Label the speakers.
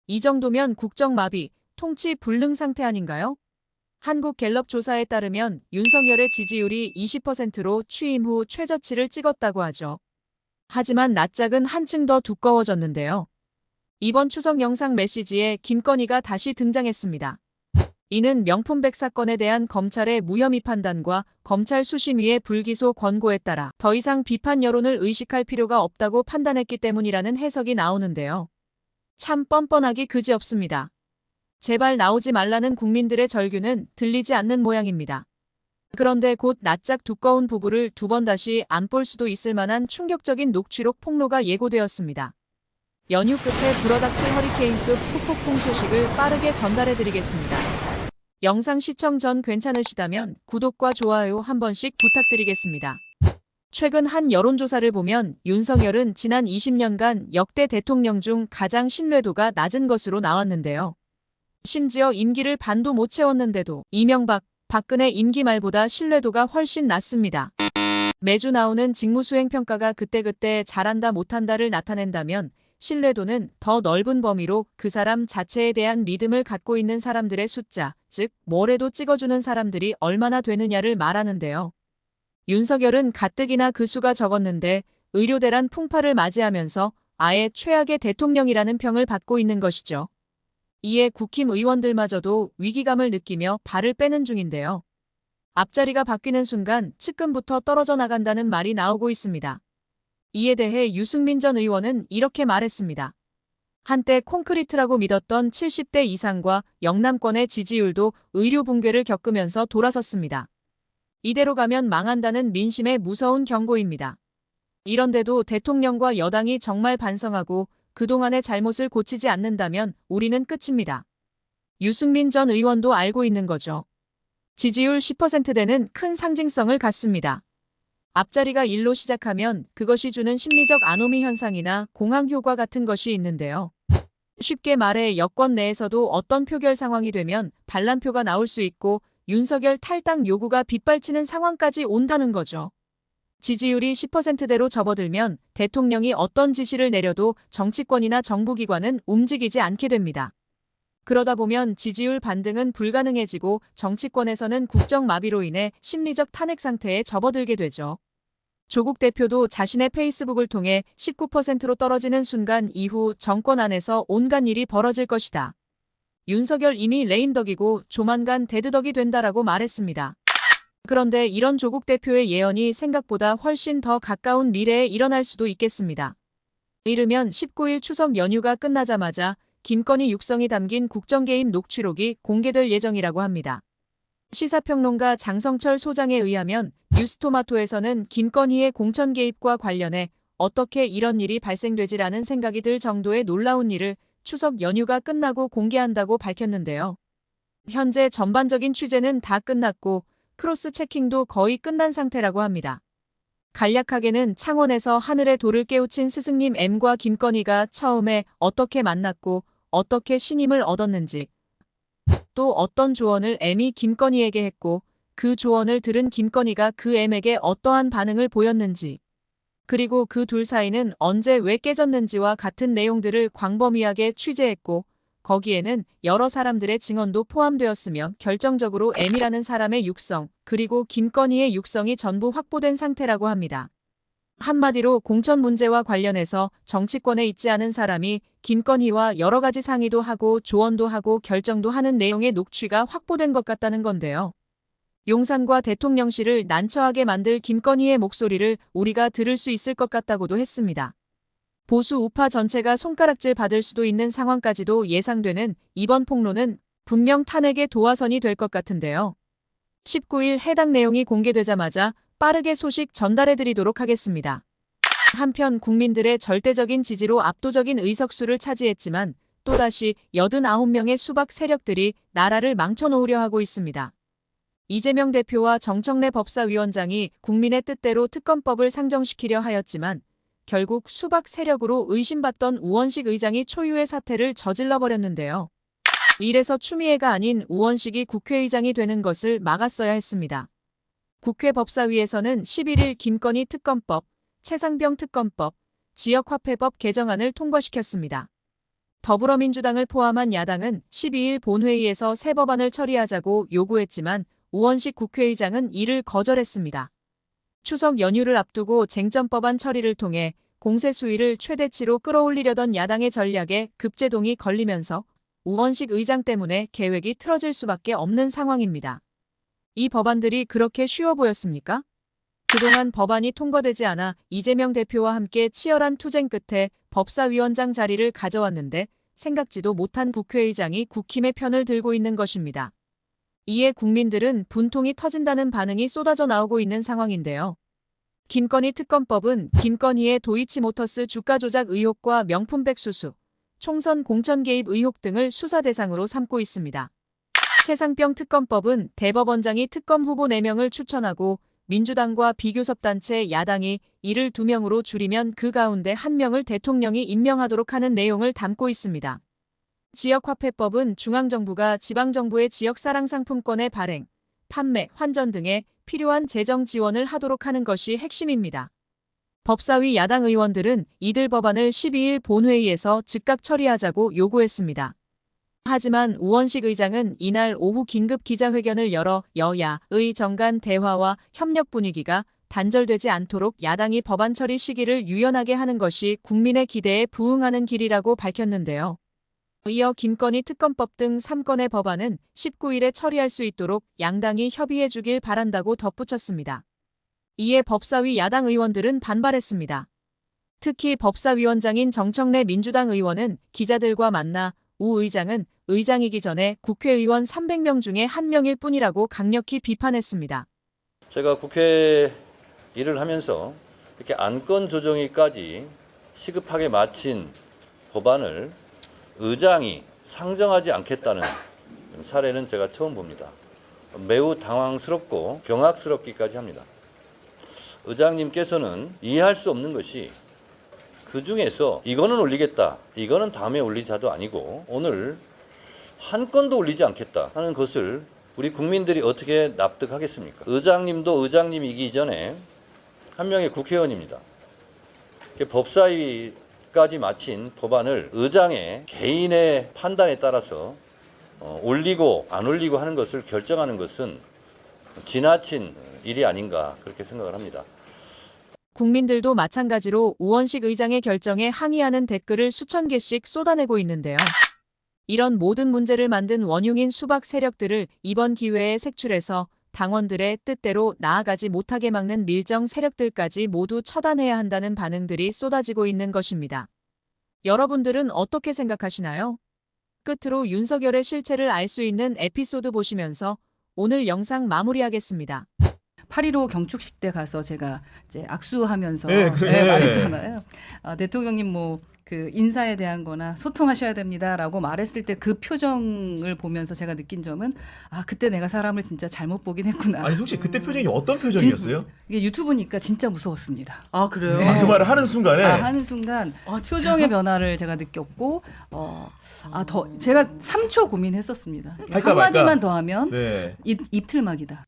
Speaker 1: 이 정도면 국정마비, 통치 불능 상태 아닌가요? 한국갤럽 조사에 따르면 윤석열의 지지율이 20%로 취임 후 최저치를 찍었다고 하죠. 하지만 낯짝은 한층 더 두꺼워졌는데요. 이번 추석 영상 메시지에 김건희가 다시 등장했습니다. 이는 명품백 사건에 대한 검찰의 무혐의 판단과 검찰 수심위의 불기소 권고에 따라 더 이상 비판 여론을 의식할 필요가 없다고 판단했기 때문이라는 해석이 나오는데요. 참 뻔뻔하기 그지없습니다. 제발 나오지 말라는 국민들의 절규는 들리지 않는 모양입니다. 그런데 곧 낯짝 두꺼운 부부를 두 번 다시 안 볼 수도 있을 만한 충격적인 녹취록 폭로가 예고되었습니다. 연휴 끝에 불어닥칠 허리케인급 후폭풍 소식을 빠르게 전달해드리겠습니다. 영상 시청 전 괜찮으시다면 구독과 좋아요 한 번씩 부탁드리겠습니다. 최근 한 여론조사를 보면 윤석열은 지난 20년간 역대 대통령 중 가장 신뢰도가 낮은 것으로 나왔는데요. 심지어 임기를 반도 못 채웠는데도 이명박, 박근혜 임기 말보다 신뢰도가 훨씬 낮습니다. 매주 나오는 직무수행평가가 그때그때 잘한다 못한다를 나타낸다면 신뢰도는 더 넓은 범위로 그 사람 자체에 대한 믿음을 갖고 있는 사람들의 숫자, 즉 뭐래도 찍어주는 사람들이 얼마나 되느냐를 말하는데요. 윤석열은 가뜩이나 그 수가 적었는데 의료대란 풍파를 맞이하면서 아예 최악의 대통령이라는 평을 받고 있는 것이죠. 이에 국힘 의원들마저도 위기감을 느끼며 발을 빼는 중인데요. 앞자리가 바뀌는 순간 측근부터 떨어져 나간다는 말이 나오고 있습니다. 이에 대해 유승민 전 의원은 이렇게 말했습니다. 한때 콘크리트라고 믿었던 70대 이상과 영남권의 지지율도 의료 붕괴를 겪으면서 돌아섰습니다. 이대로 가면 망한다는 민심의 무서운 경고입니다. 이런데도 대통령과 여당이 정말 반성하고 그동안의 잘못을 고치지 않는다면 우리는 끝입니다. 유승민 전 의원도 알고 있는 거죠. 지지율 10%대는 큰 상징성을 갖습니다. 앞자리가 1로 시작하면 그것이 주는 심리적 아노미 현상이나 공황 효과 같은 것이 있는데요. 쉽게 말해 여권 내에서도 어떤 표결 상황이 되면 반란표가 나올 수 있고 윤석열 탈당 요구가 빗발치는 상황까지 온다는 거죠. 지지율이 10%대로 접어들면 대통령이 어떤 지시를 내려도 정치권이나 정부기관은 움직이지 않게 됩니다. 그러다 보면 지지율 반등은 불가능해지고 정치권에서는 국정마비로 인해 심리적 탄핵 상태에 접어들게 되죠. 조국 대표도 자신의 페이스북을 통해 19%로 떨어지는 순간 이후 정권 안에서 온갖 일이 벌어질 것이다. 윤석열 이미 레임덕이고 조만간 데드덕이 된다라고 말했습니다. 그런데 이런 조국 대표의 예언이 생각보다 훨씬 더 가까운 미래에 일어날 수도 있겠습니다. 이르면 19일 추석 연휴가 끝나자마자 김건희 육성이 담긴 국정개입 녹취록이 공개될 예정이라고 합니다. 시사평론가 장성철 소장에 의하면 뉴스토마토에서는 김건희의 공천 개입과 관련해 어떻게 이런 일이 발생되지라는 생각이 들 정도의 놀라운 일을 추석 연휴가 끝나고 공개한다고 밝혔는데요. 현재 전반적인 취재는 다 끝났고 크로스 체킹도 거의 끝난 상태라고 합니다. 간략하게는 창원에서 하늘의 돌을 깨우친 스승님 M과 김건희가 처음에 어떻게 만났고 어떻게 신임을 얻었는지, 또 어떤 조언을 M이 김건희에게 했고 그 조언을 들은 김건희가 그 M에게 어떠한 반응을 보였는지, 그리고 그 둘 사이는 언제 왜 깨졌는지와 같은 내용들을 광범위하게 취재했고 거기에는 여러 사람들의 증언도 포함되었으며 결정적으로 M이라는 사람의 육성, 그리고 김건희의 육성이 전부 확보된 상태라고 합니다. 한마디로 공천 문제와 관련해서 정치권에 있지 않은 사람이 김건희와 여러 가지 상의도 하고 조언도 하고 결정도 하는 내용의 녹취가 확보된 것 같다는 건데요. 용산과 대통령실을 난처하게 만들 김건희의 목소리를 우리가 들을 수 있을 것 같다고도 했습니다. 보수 우파 전체가 손가락질 받을 수도 있는 상황까지도 예상되는 이번 폭로는 분명 탄핵의 도화선이 될 것 같은데요. 19일 해당 내용이 공개되자마자 빠르게 소식 전달해드리도록 하겠습니다. 한편 국민들의 절대적인 지지로 압도적인 의석수를 차지했지만 또다시 89명의 수박 세력들이 나라를 망쳐놓으려 하고 있습니다. 이재명 대표와 정청래 법사위원장이 국민의 뜻대로 특검법을 상정시키려 하였지만 결국 수박 세력으로 의심받던 우원식 의장이 초유의 사태를 저질러버렸는데요. 이래서 추미애가 아닌 우원식이 국회의장이 되는 것을 막았어야 했습니다. 국회 법사위에서는 11일 김건희 특검법, 최상병 특검법, 지역화폐법 개정안을 통과시켰습니다. 더불어민주당을 포함한 야당은 12일 본회의에서 새 법안을 처리하자고 요구했지만 우원식 국회의장은 이를 거절했습니다. 추석 연휴를 앞두고 쟁점법안 처리를 통해 공세 수위를 최대치로 끌어올리려던 야당의 전략에 급제동이 걸리면서 우원식 의장 때문에 계획이 틀어질 수밖에 없는 상황입니다. 이 법안들이 그렇게 쉬워 보였습니까? 그동안 법안이 통과되지 않아 이재명 대표와 함께 치열한 투쟁 끝에 법사위원장 자리를 가져왔는데 생각지도 못한 국회의장이 국힘의 편을 들고 있는 것입니다. 이에 국민들은 분통이 터진다는 반응이 쏟아져 나오고 있는 상황인데요. 김건희 특검법은 김건희의 도이치모터스 주가 조작 의혹과 명품백 수수, 총선 공천 개입 의혹 등을 수사 대상으로 삼고 있습니다. 최상병 특검법은 대법원장이 특검 후보 4명을 추천하고 민주당과 비교섭단체 야당이 이를 2명으로 줄이면 그 가운데 1명을 대통령이 임명하도록 하는 내용을 담고 있습니다. 지역화폐법은 중앙정부가 지방정부의 지역사랑상품권의 발행, 판매, 환전 등에 필요한 재정 지원을 하도록 하는 것이 핵심입니다. 법사위 야당 의원들은 이들 법안을 12일 본회의에서 즉각 처리하자고 요구했습니다. 하지만 우원식 의장은 이날 오후 긴급 기자회견을 열어 여야의 정간 대화와 협력 분위기가 단절되지 않도록 야당이 법안 처리 시기를 유연하게 하는 것이 국민의 기대에 부응하는 길이라고 밝혔는데요. 이어 김건희 특검법 등 3건의 법안은 19일에 처리할 수 있도록 양당이 협의해 주길 바란다고 덧붙였습니다. 이에 법사위 야당 의원들은 반발했습니다. 특히 법사위원장인 정청래 민주당 의원은 기자들과 만나 우 의장은 의장이기 전에 국회의원 300명 중에 1명일 뿐이라고 강력히 비판했습니다.
Speaker 2: 제가 국회 일을 하면서 이렇게 안건 조정위까지 시급하게 마친 법안을 의장이 상정하지 않겠다는 사례는 제가 처음 봅니다. 매우 당황스럽고 경악스럽기까지 합니다. 의장님께서는 이해할 수 없는 것이 그중에서 이거는 올리겠다, 이거는 다음에 올리자도 아니고 오늘 한 건도 올리지 않겠다 하는 것을 우리 국민들이 어떻게 납득하겠습니까? 의장님도 의장님이기 전에 한 명의 국회의원입니다. 법사위까지 마친 법안을 의장의 개인의 판단에 따라서 올리고 안 올리고 하는 것을 결정하는 것은 지나친 일이 아닌가 그렇게 생각을 합니다.
Speaker 1: 국민들도 마찬가지로 우원식 의장의 결정에 항의하는 댓글을 수천 개씩 쏟아내고 있는데요. 이런 모든 문제를 만든 원흉인 수박 세력들을 이번 기회에 색출해서 당원들의 뜻대로 나아가지 못하게 막는 밀정 세력들까지 모두 처단해야 한다는 반응들이 쏟아지고 있는 것입니다. 여러분들은 어떻게 생각하시나요? 끝으로 윤석열의 실체를 알 수 있는 에피소드 보시면서 오늘 영상 마무리하겠습니다.
Speaker 3: 8.15 경축식 때 가서 제가 이제 악수하면서
Speaker 4: 네, 그래.
Speaker 3: 말했잖아요. 대통령님 뭐 그 인사에 대한 거나 소통하셔야 됩니다라고 말했을 때 그 표정을 보면서 제가 느낀 점은 아, 그때 내가 사람을 진짜 잘못 보긴 했구나.
Speaker 4: 아니 혹시 그때 표정이 어떤 표정이었어요?
Speaker 3: 이게 유튜브니까 진짜 무서웠습니다.
Speaker 5: 아 그래요?
Speaker 3: 네.
Speaker 4: 아, 그 말을 하는 순간에
Speaker 3: 하는 순간 표정의 변화를 제가 느꼈고 제가 3초 고민했었습니다.
Speaker 4: 할까
Speaker 3: 한마디만
Speaker 4: 말까?
Speaker 3: 더 하면
Speaker 4: 네.
Speaker 3: 입틀막이다.